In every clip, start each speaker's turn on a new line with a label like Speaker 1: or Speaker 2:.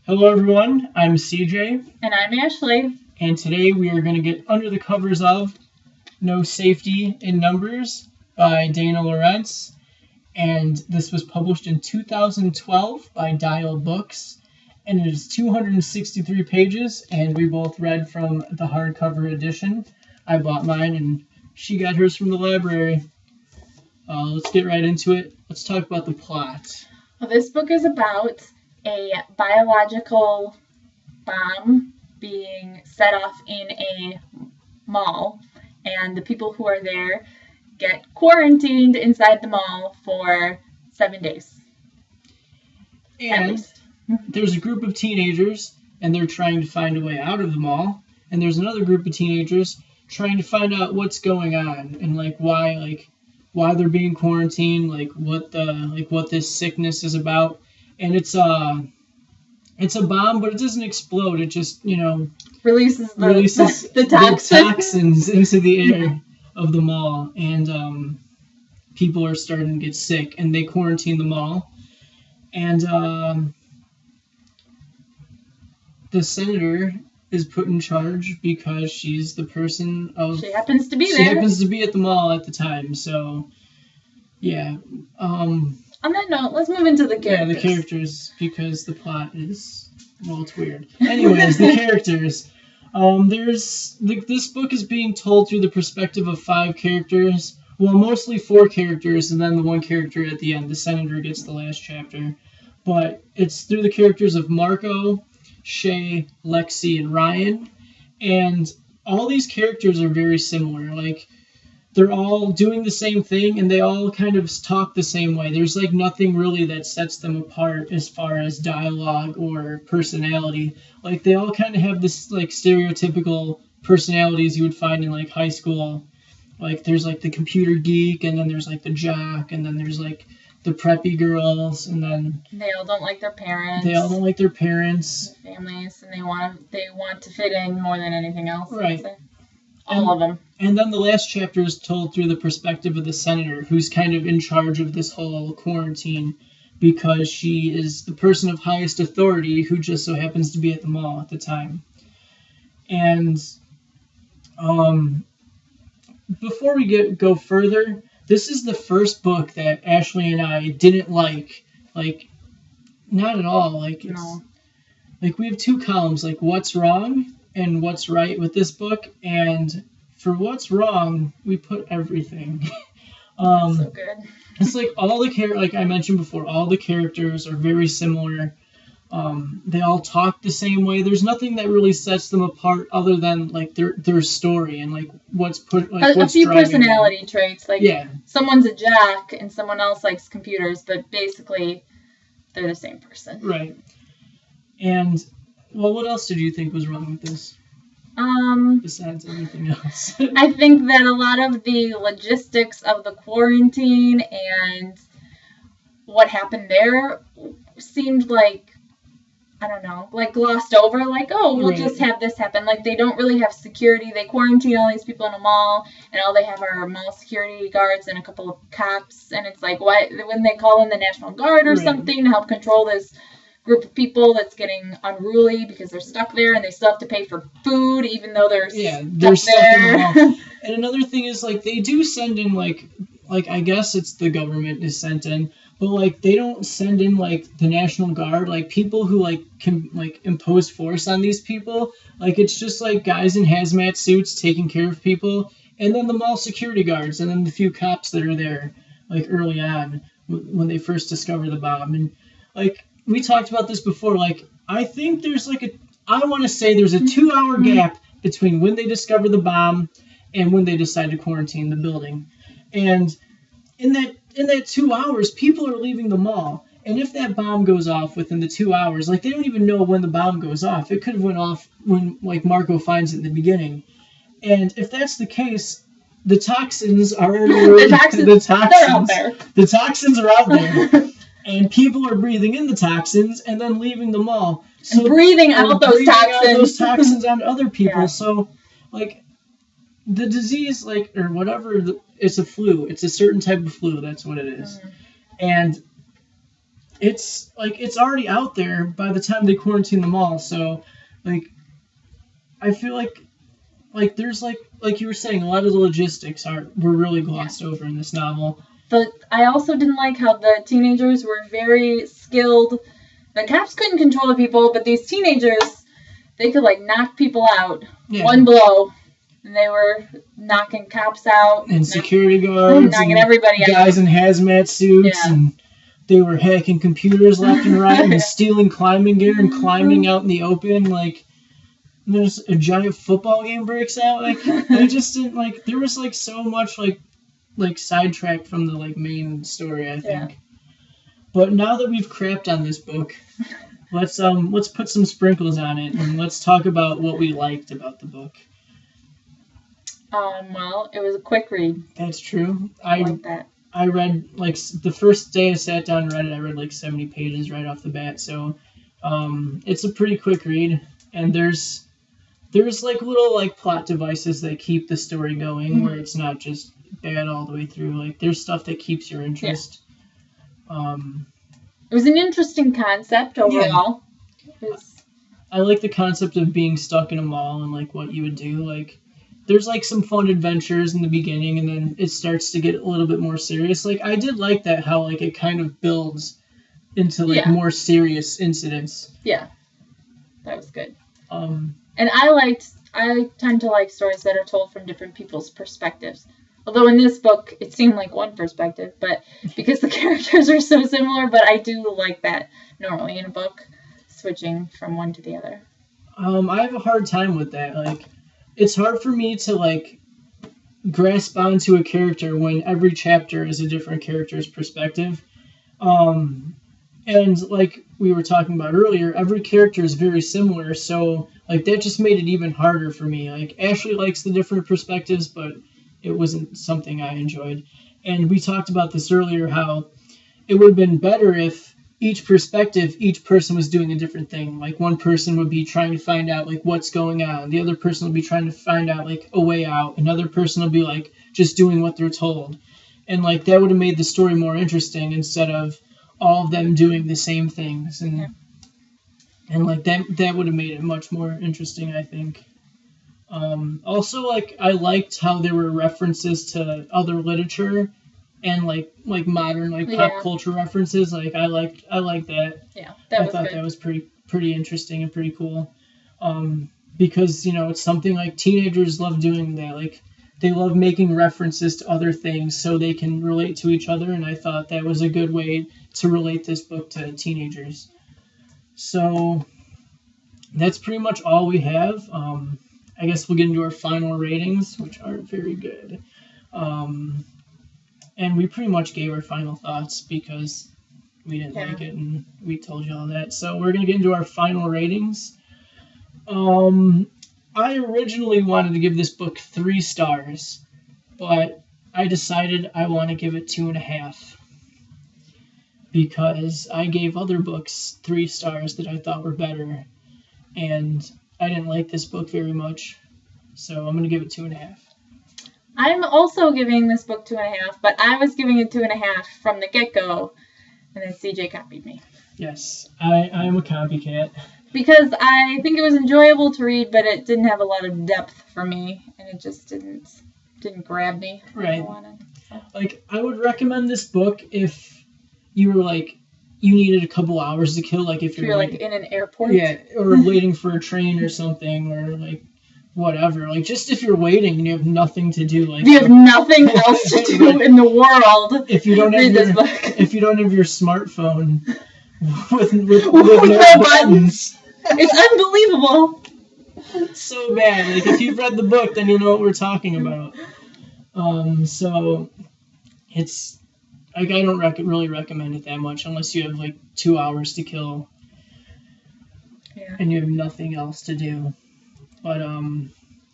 Speaker 1: Hello everyone, I'm CJ.
Speaker 2: And I'm Ashley.
Speaker 1: And today we are going to get under the covers of No Safety in Numbers by Dayna Lorentz. And this was published in 2012 by Dial Books. And it is 263 pages, and we both read from the hardcover edition. I bought mine, and she got hers from the library. Let's get right into it. Let's talk about the plot.
Speaker 2: Well, this book is about a biological bomb being set off in a mall, and the people who are there get quarantined inside the mall for 7 days.
Speaker 1: And there's a group of teenagers, and they're trying to find a way out of the mall, and there's another group of teenagers trying to find out what's going on and why they're being quarantined, what this sickness is about. And it's a bomb, but it doesn't explode. It just, releases
Speaker 2: the
Speaker 1: toxins into the air of the mall, and people are starting to get sick, and they quarantine the mall. And the senator is put in charge because she's the person of...
Speaker 2: She happens to be there.
Speaker 1: She happens to be at the mall at the time, so... Yeah.
Speaker 2: On that note, let's move into the characters.
Speaker 1: Yeah, the characters, because the plot is... Well, it's weird. Anyways, the characters. This book is being told through the perspective of 5 characters. Well, mostly 4 characters, and then the 1 character at the end. The senator gets the last chapter. But it's through the characters of Marco, Shay, Lexi, and Ryan. And all these characters are very similar. They're all doing the same thing, and they all kind of talk the same way. There's nothing really that sets them apart as far as dialogue or personality. They all kind of have this stereotypical personalities you would find in high school. There's the computer geek, and then there's the jock, and then there's the preppy girls, and then
Speaker 2: they all don't like their parents.
Speaker 1: They all don't like their parents.
Speaker 2: Their families, and they want to fit in more than anything else.
Speaker 1: Right.
Speaker 2: All of them.
Speaker 1: And then the last chapter is told through the perspective of the senator, who's kind of in charge of this whole quarantine because she is the person of highest authority who just so happens to be at the mall at the time. And before we go further, this is the first book that Ashley and I didn't like. Not at all.
Speaker 2: No.
Speaker 1: We have 2 columns, what's wrong and what's right with this book, and for what's wrong, we put everything.
Speaker 2: That's so good.
Speaker 1: It's all the I mentioned before, all the characters are very similar. They all talk the same way. There's nothing that really sets them apart other than their story and what's put what's
Speaker 2: a few personality
Speaker 1: them.
Speaker 2: traits.
Speaker 1: Yeah.
Speaker 2: Someone's a jock and someone else likes computers, but basically they're the same person.
Speaker 1: Right. And well, what else did you think was wrong with this? Besides everything else.
Speaker 2: I think that a lot of the logistics of the quarantine and what happened there seemed glossed over. We'll
Speaker 1: right.
Speaker 2: just have this happen. They don't really have security. They quarantine all these people in a mall, and all they have are mall security guards and a couple of cops. And it's what when they call in the National Guard or
Speaker 1: right.
Speaker 2: something to help control this group of people that's getting unruly because they're stuck there and they still have to pay for food even though they're stuck there.
Speaker 1: In the mall. And another thing is they do send in I guess it's the government is sent in, but they don't send in the National Guard, people who can impose force on these people. It's just guys in hazmat suits taking care of people, and then the mall security guards, and then the few cops that are there early on when they first discover the bomb. And we talked about this before. I think there's I want to say there's a 2-hour gap between when they discover the bomb and when they decide to quarantine the building. And in that 2 hours, people are leaving the mall. And if that bomb goes off within the 2 hours, they don't even know when the bomb goes off. It could have went off when Marco finds it in the beginning. And if that's the case, the toxins are
Speaker 2: they're out there.
Speaker 1: The toxins are out there. And people are breathing in the toxins and then leaving the mall.
Speaker 2: So and breathing out those
Speaker 1: toxins on other people.
Speaker 2: Yeah.
Speaker 1: So, the disease, or whatever, it's a flu. It's a certain type of flu. That's what it is. And it's like it's already out there by the time they quarantine them all. So like I feel like there's like you were saying, a lot of the logistics were really glossed over in this novel.
Speaker 2: But I also didn't like how the teenagers were very skilled. The cops couldn't control the people, but these teenagers, they could like knock people out.
Speaker 1: Yeah.
Speaker 2: One blow. And they were knocking cops out.
Speaker 1: And security guards.
Speaker 2: Knocking
Speaker 1: and
Speaker 2: everybody out.
Speaker 1: Guys in hazmat suits.
Speaker 2: Yeah.
Speaker 1: And they were hacking computers left and right and stealing climbing gear and climbing out in the open. Like, there's a giant football game breaks out. Like, I just didn't, like, there was, like, so much, like sidetracked from the, like, main story, I think. Yeah. But now that we've crapped on this book, let's put some sprinkles on it and let's talk about what we liked about the book.
Speaker 2: Well, it was a quick read.
Speaker 1: That's true.
Speaker 2: I like that.
Speaker 1: I read, like, the first day I sat down and read it, I read, like, 70 pages right off the bat. So, it's a pretty quick read. And there's like, little, like, plot devices that keep the story going, where it's not just bad all the way through. Like, there's stuff that keeps your interest. Yeah.
Speaker 2: It was an interesting concept overall. Yeah.
Speaker 1: I like the concept of being stuck in a mall and, like, what you would do. Like, there's, like, some fun adventures in the beginning, and then it starts to get a little bit more serious. Like, I did like that, how, like, it kind of builds into, like, more serious incidents.
Speaker 2: Yeah. That was good. And I tend to like stories that are told from different people's perspectives. Although in this book, it seemed like one perspective, but because the characters are so similar, but I do like that normally in a book, switching from one to the other.
Speaker 1: I have a hard time with that. Like, it's hard for me to, like, grasp onto a character when every chapter is a different character's perspective. And, like we were talking about earlier, every character is very similar, so, like, that just made it even harder for me. Like, Ashley likes the different perspectives, but it wasn't something I enjoyed. And we talked about this earlier, how it would have been better if each person was doing a different thing. Like, one person would be trying to find out, like, what's going on. The other person would be trying to find out, like, a way out. Another person would be, like, just doing what they're told. And, like, that would have made the story more interesting instead of all of them doing the same things. And, and like, that would have made it much more interesting, I think. Also, like, I liked how there were references to other literature and like modern, like, pop culture references. Like, I liked that.
Speaker 2: Yeah,
Speaker 1: I thought that was pretty interesting and pretty cool. Because, you know, it's something like teenagers love doing that. Like, they love making references to other things so they can relate to each other, and I thought that was a good way to relate this book to teenagers. So that's pretty much all we have. I guess we'll get into our final ratings, which aren't very good. And we pretty much gave our final thoughts because we didn't like it, and we told you all that. So we're going to get into our final ratings. I originally wanted to give this book 3 stars, but I decided I want to give it 2.5 because I gave other books 3 stars that I thought were better, and I didn't like this book very much, so I'm going to give it 2.5.
Speaker 2: I'm also giving this book 2.5, but I was giving it 2.5 from the get-go, and then CJ copied me.
Speaker 1: Yes, I'm a copycat.
Speaker 2: Because I think it was enjoyable to read, but it didn't have a lot of depth for me, and it just didn't grab me.
Speaker 1: Right. I wanted, so. Like, I would recommend this book if you were, like, you needed a couple hours to kill, like, if you're
Speaker 2: like in an airport.
Speaker 1: Yeah, or waiting for a train or something, or, like, whatever. Like, just if you're waiting and you have nothing to do, like,
Speaker 2: you have nothing else to do in the world.
Speaker 1: If you don't have if you don't have your smartphone with no buttons.
Speaker 2: It's unbelievable.
Speaker 1: It's so bad. Like, if you've read the book, then you know what we're talking about. So it's like, I don't really recommend it that much unless you have, like, 2 hours to kill. Yeah. And you have nothing else to do. But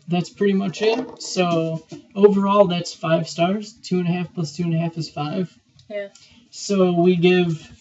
Speaker 1: that's pretty much it. So overall, that's 5 stars. 2.5 plus 2.5 is 5.
Speaker 2: Yeah.
Speaker 1: So we give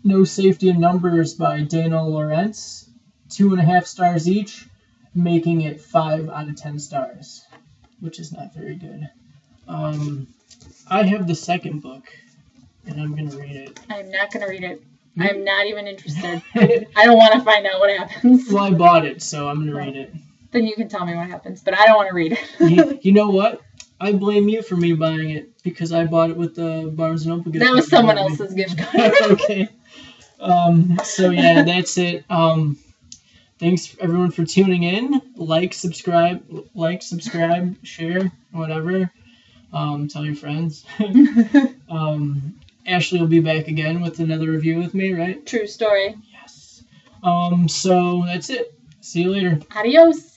Speaker 1: No Safety in Numbers by Dayna Lorentz 2.5 stars each, making it 5 out of 10 stars, which is not very good. I have the second book, and I'm gonna read it.
Speaker 2: I'm not gonna read it. I'm not even interested. I don't want to find out what happens.
Speaker 1: Well, I bought it, so I'm gonna read it.
Speaker 2: Then you can tell me what happens, but I don't want to read it.
Speaker 1: You know what? I blame you for me buying it because I bought it with the Barnes & Noble gift card.
Speaker 2: That was someone else's gift card.
Speaker 1: Okay. So yeah, that's it. Thanks everyone for tuning in. Like, subscribe, share, whatever. Tell your friends. Ashley will be back again with another review with me, right?
Speaker 2: True story.
Speaker 1: Yes. So that's it. See you later.
Speaker 2: Adios.